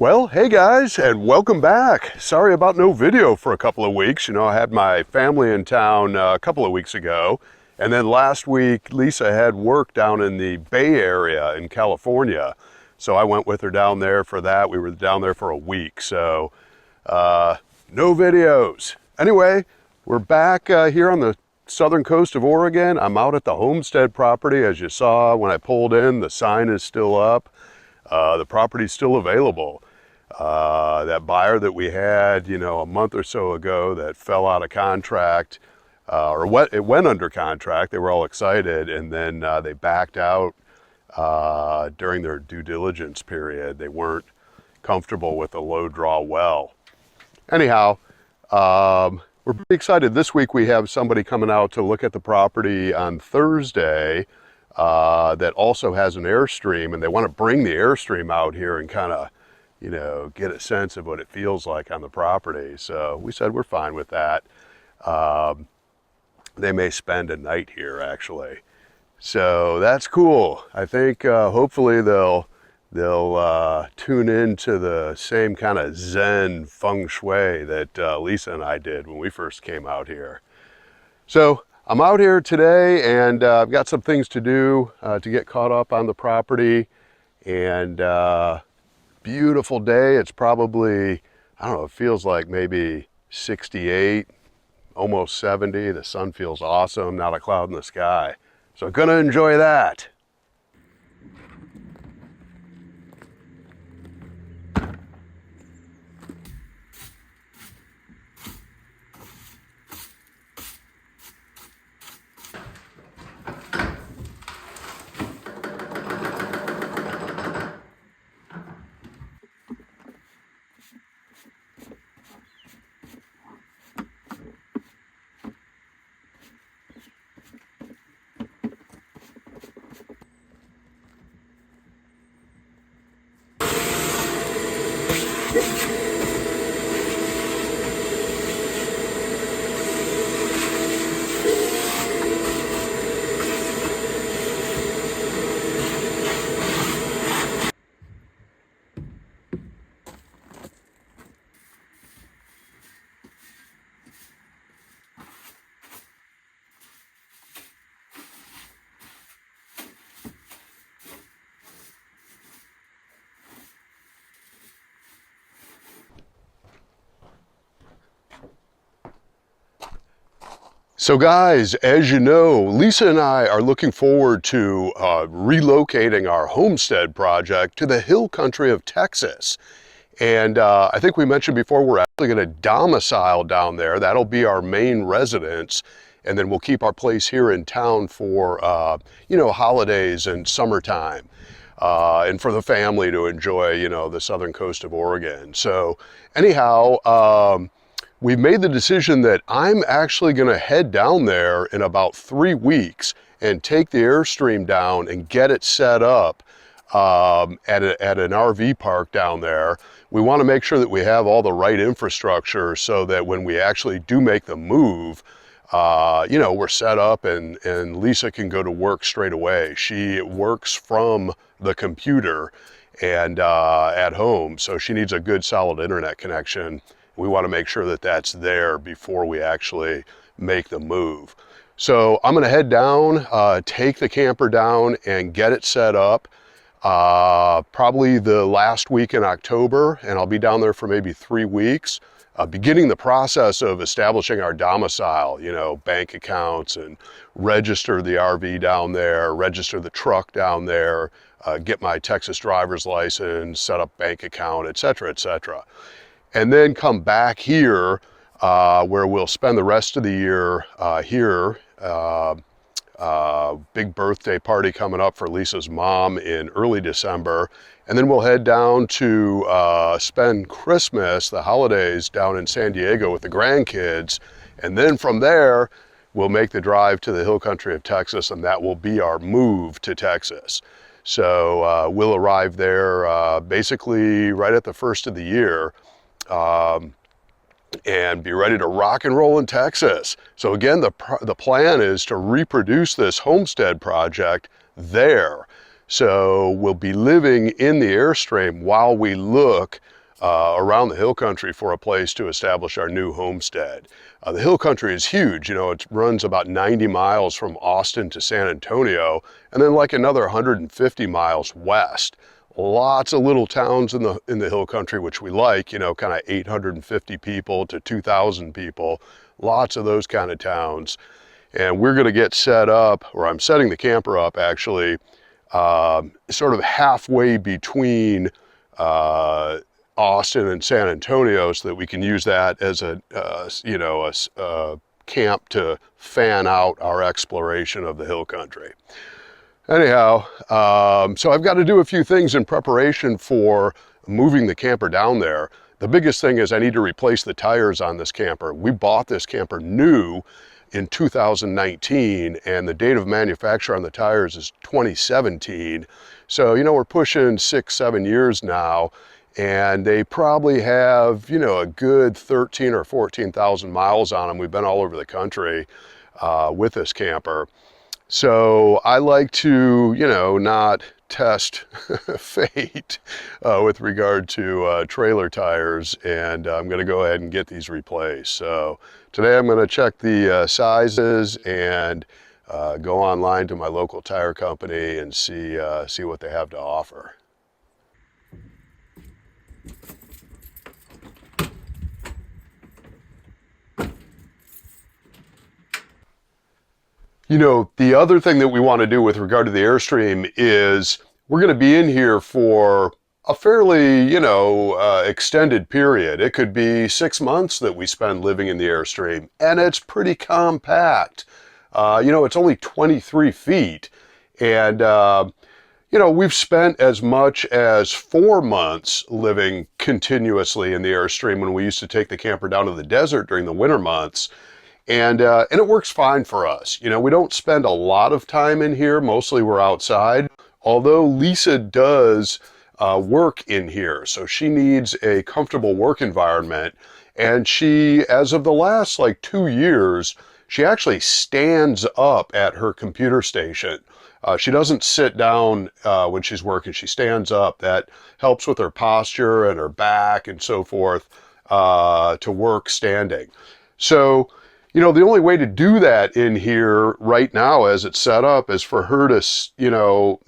Well, hey guys, and welcome back. Sorry about no video for a couple of weeks. I had my family in town a couple of weeks ago, and then last week Lisa had work down in the Bay Area in California. So I went with her down there for that. We were down there for a week, so no videos. Anyway, we're back here on the southern coast of Oregon. I'm out at the Homestead property. As you saw when I pulled in, the sign is still up. The property's still available. That buyer that we had, a month or so ago that fell out of contract, it went under contract. They were all excited, and then they backed out during their due diligence period. They weren't comfortable with a low draw well. Anyhow, we're pretty excited. This week we have somebody coming out to look at the property on Thursday that also has an Airstream, and they want to bring the Airstream out here and kind of get a sense of what it feels like on the property. So we said we're fine with that. They may spend a night here actually. So that's cool. I think hopefully they'll tune into the same kind of Zen feng shui that Lisa and I did when we first came out here. So I'm out here today, and I've got some things to do to get caught up on the property. And beautiful day. It's probably, I don't know, it feels like maybe 68, almost 70. The sun feels awesome, not a cloud in the sky. So gonna enjoy that. So guys, as you know, Lisa and I are looking forward to relocating our homestead project to the hill country of Texas. And I think we mentioned before, we're actually going to domicile down there. That'll be our main residence. And then we'll keep our place here in town for, holidays and summertime. And for the family to enjoy, the southern coast of Oregon. So anyhow, we've made the decision that I'm actually going to head down there in about 3 weeks and take the Airstream down and get it set up at an RV park down there. We want to make sure that we have all the right infrastructure so that when we actually do make the move, we're set up and Lisa can go to work straight away. She works from the computer and at home, so she needs a good solid internet connection. We want to make sure that that's there before we actually make the move. So I'm going to head down, take the camper down and get it set up probably the last week in October, and I'll be down there for maybe 3 weeks, beginning the process of establishing our domicile, bank accounts, and register the RV down there, register the truck down there, get my Texas driver's license, set up bank account, etc., etc. And then come back here where we'll spend the rest of the year here. Big birthday party coming up for Lisa's mom in early December. And then we'll head down to spend Christmas, the holidays, down in San Diego with the grandkids. And then from there, we'll make the drive to the hill country of Texas, and that will be our move to Texas. So we'll arrive there basically right at the first of the year. And be ready to rock and roll in Texas. So again, the plan is to reproduce this homestead project there. So we'll be living in the Airstream while we look around the hill country for a place to establish our new homestead. The hill country is huge. You know, it runs about 90 miles from Austin to San Antonio, and then like another 150 miles west. Lots of little towns in the hill country, which we like, you know, kind of 850 people to 2,000 people. Lots of those kind of towns. And we're going to get set up, or I'm setting the camper up actually, sort of halfway between Austin and San Antonio, so that we can use that as a camp to fan out our exploration of the hill country. Anyhow, so I've got to do a few things in preparation for moving the camper down there. The biggest thing is I need to replace the tires on this camper. We bought this camper new in 2019, and the date of manufacture on the tires is 2017. So, you know, we're pushing 6-7 years now, and they probably have, you know, a good 13 or 14,000 miles on them. We've been all over the country with this camper. So I like to, you know, not test fate with regard to trailer tires, and I'm going to go ahead and get these replaced. So today I'm going to check the sizes and go online to my local tire company and see what they have to offer. You know, the other thing that we want to do with regard to the Airstream is we're going to be in here for a fairly, you know, extended period. It could be 6 months that we spend living in the Airstream, and it's pretty compact. You know, it's only 23 feet, and you know, we've spent as much as 4 months living continuously in the Airstream when we used to take the camper down to the desert during the winter months. And it works fine for us. You know, we don't spend a lot of time in here. Mostly we're outside. Although Lisa does work in here, so she needs a comfortable work environment. And she, as of the last like 2 years, she actually stands up at her computer station. She doesn't sit down when she's working. She stands up. That helps with her posture and her back and so forth to work standing. So, you know, the only way to do that in here right now as it's set up is for her to, you know,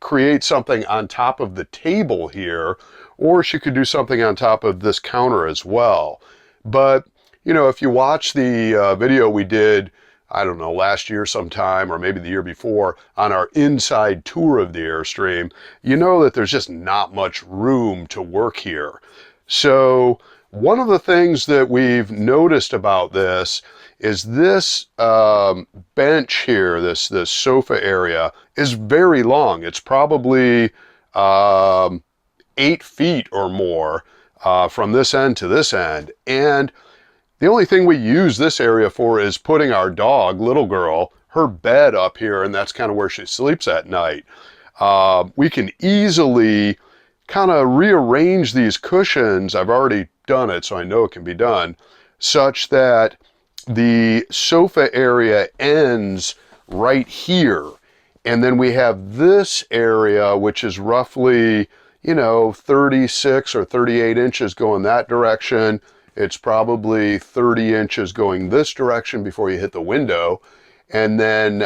create something on top of the table here, or she could do something on top of this counter as well. But, you know, if you watch the video we did, I don't know, last year sometime, or maybe the year before, on our inside tour of the Airstream, you know that there's just not much room to work here. So one of the things that we've noticed about this is this bench here, this sofa area, is very long. It's probably 8 feet or more from this end to this end. And the only thing we use this area for is putting our dog, little girl, her bed up here, and that's kind of where she sleeps at night. We can easily kind of rearrange these cushions. I've already done it, so I know it can be done, such that the sofa area ends right here. And then we have this area, which is roughly, you know, 36 or 38 inches going that direction. It's probably 30 inches going this direction before you hit the window. And then,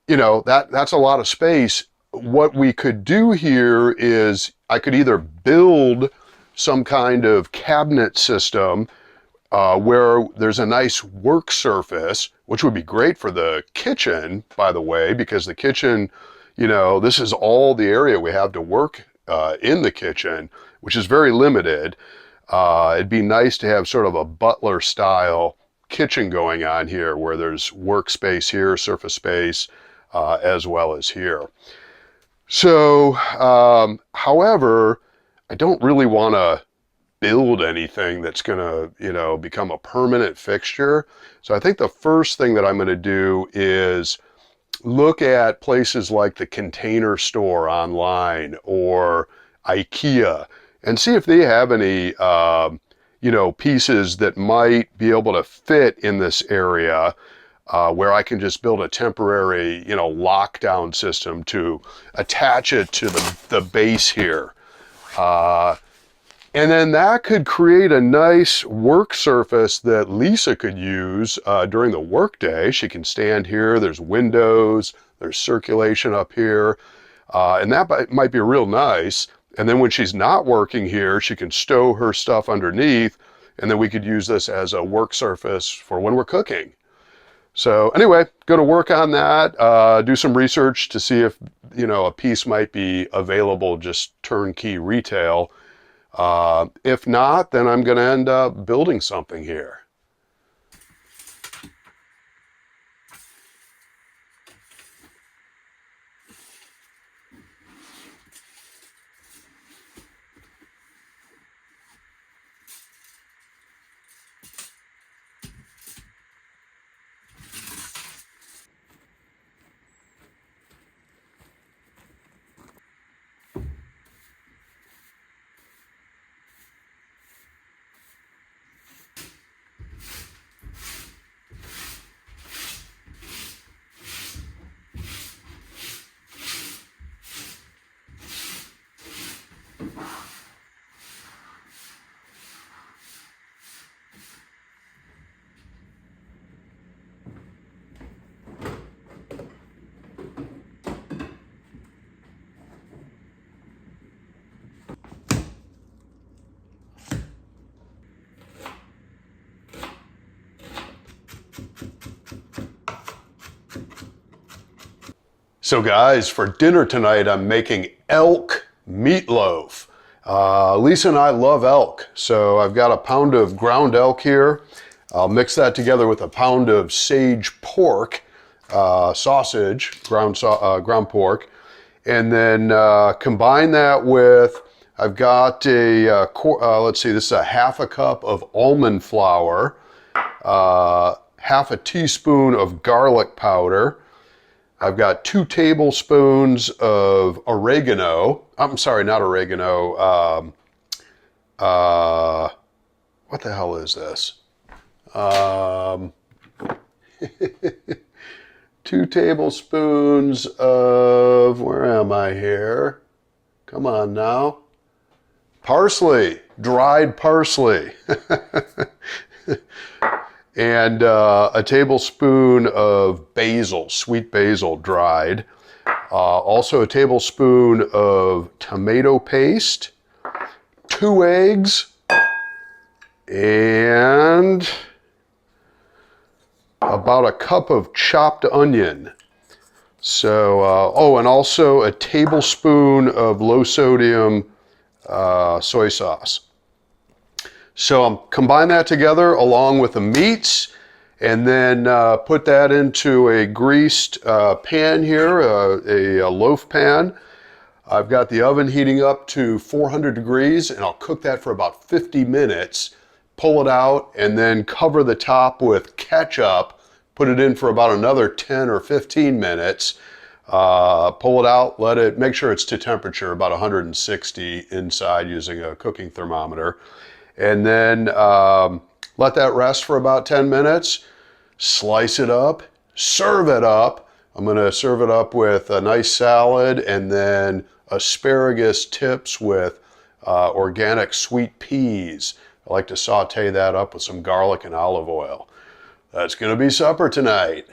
you know, that's a lot of space. What we could do here is I could either build some kind of cabinet system where there's a nice work surface, which would be great for the kitchen, by the way, because the kitchen, you know, this is all the area we have to work in the kitchen, which is very limited. It'd be nice to have sort of a butler style kitchen going on here where there's workspace here, surface space, as well as here. So, however, I don't really want to build anything that's going to, you know, become a permanent fixture. So I think the first thing that I'm going to do is look at places like the Container Store online or IKEA and see if they have any, you know, pieces that might be able to fit in this area where I can just build a temporary, you know, lockdown system to attach it to the base here. And then that could create a nice work surface that Lisa could use during the workday. She can stand here, there's windows, there's circulation up here, and that might be real nice. And then when she's not working here, she can stow her stuff underneath, and then we could use this as a work surface for when we're cooking. So anyway, go to work on that, do some research to see if, a piece might be available just turnkey retail. If not, then I'm going to end up building something here. So guys, for dinner tonight, I'm making elk meatloaf. Lisa and I love elk, so I've got a pound of ground elk here. I'll mix that together with a pound of sage pork, sausage, ground pork, and then combine that with, I've got let's see, this is a half a cup of almond flour, half a teaspoon of garlic powder. I've got 2 tablespoons of oregano. I'm sorry, not oregano. What the hell is this? 2 tablespoons of, where am I here? Come on now. Parsley, dried parsley. And a tablespoon of basil, sweet basil, dried. Also a tablespoon of tomato paste, 2 eggs, and about a cup of chopped onion. So, and also a tablespoon of low sodium soy sauce. So I'm combine that together along with the meats, and then put that into a greased pan here, a loaf pan. I've got the oven heating up to 400 degrees, and I'll cook that for about 50 minutes. Pull it out, and then cover the top with ketchup. Put it in for about another 10 or 15 minutes. Pull it out, make sure it's to temperature, about 160 inside using a cooking thermometer. And then let that rest for about 10 minutes. Slice it up, serve it up. I'm going to serve it up with a nice salad and then asparagus tips with organic sweet peas. I like to saute that up with some garlic and olive oil. That's going to be supper tonight.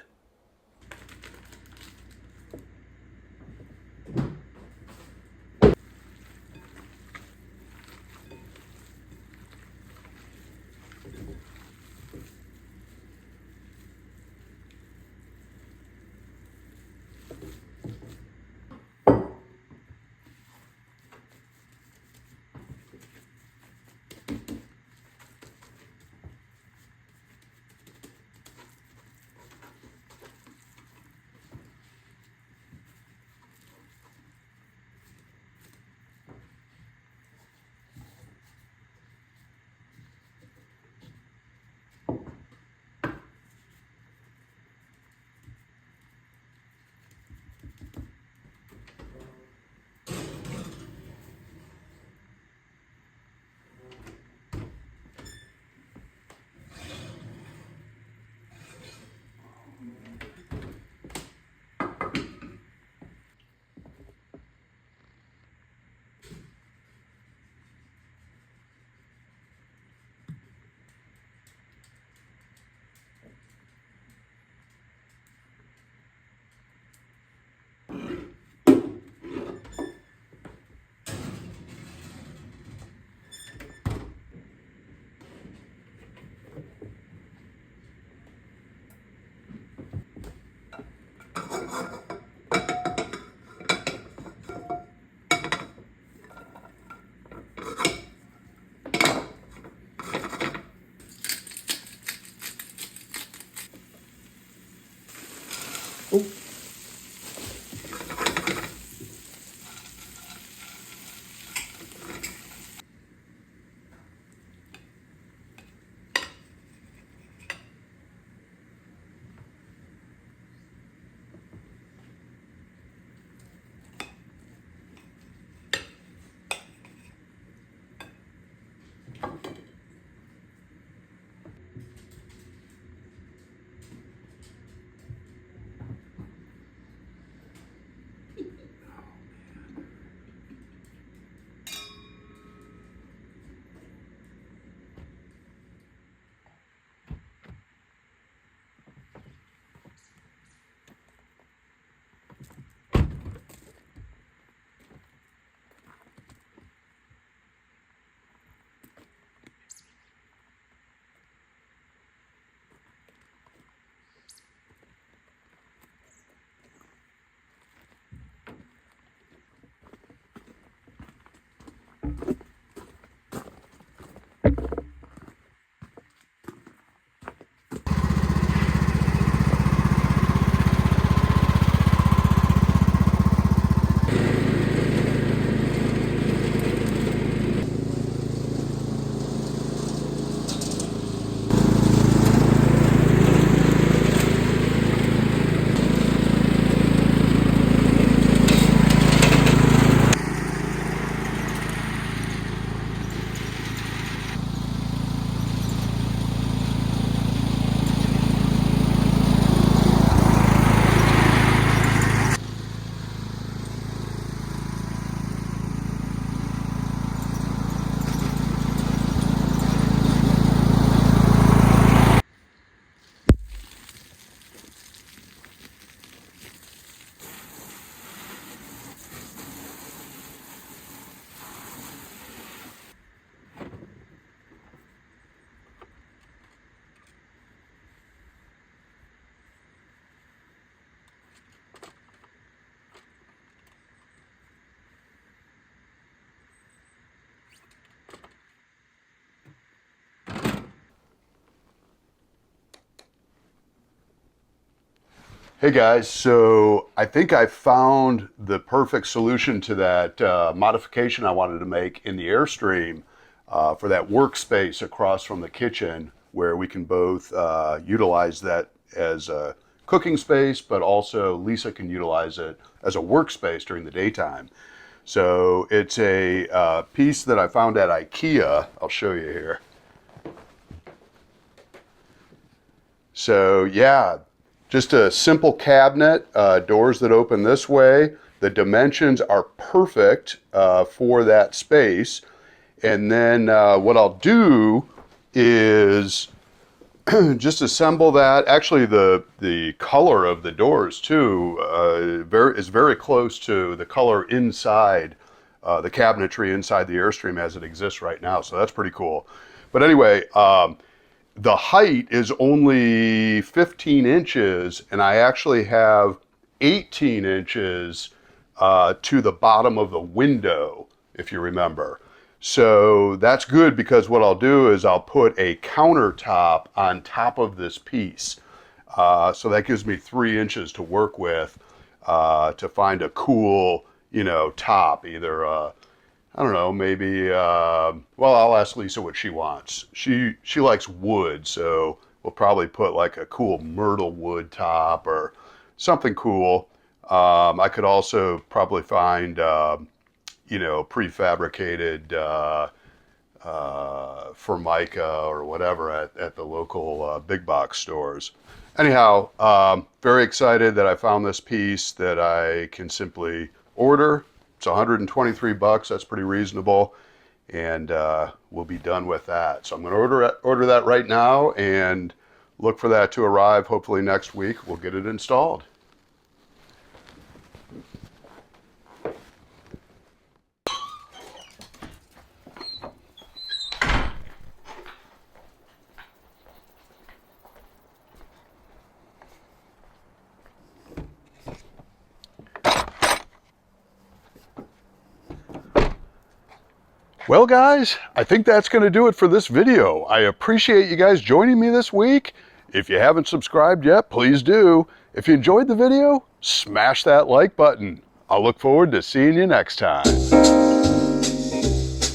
Oh. Hey guys, so I think I found the perfect solution to that modification I wanted to make in the Airstream for that workspace across from the kitchen, where we can both utilize that as a cooking space, but also Lisa can utilize it as a workspace during the daytime. So it's a piece that I found at IKEA. I'll show you here. So yeah, just a simple cabinet, doors that open this way. The dimensions are perfect for that space. And then what I'll do is just assemble that. Actually, the color of the doors too is very close to the color inside the cabinetry inside the Airstream as it exists right now. So that's pretty cool. But anyway, the height is only 15 inches, and I actually have 18 inches to the bottom of the window, if you remember. So that's good, because what I'll do is I'll put a countertop on top of this piece. So that gives me 3 inches to work with to find a cool, top, either I don't know, maybe, well, I'll ask Lisa what she wants. She likes wood, so we'll probably put like a cool myrtle wood top or something cool. I could also probably find, prefabricated Formica or whatever at the local big box stores. Anyhow, very excited that I found this piece that I can simply order. It's 123 bucks. That's pretty reasonable, and we'll be done with that. So I'm going to order that right now and look for that to arrive. Hopefully next week we'll get it installed. Well guys, I think that's going to do it for this video. I appreciate you guys joining me this week, If you haven't subscribed yet, please do. If you enjoyed the video, smash that like button. I'll look forward to seeing you next time.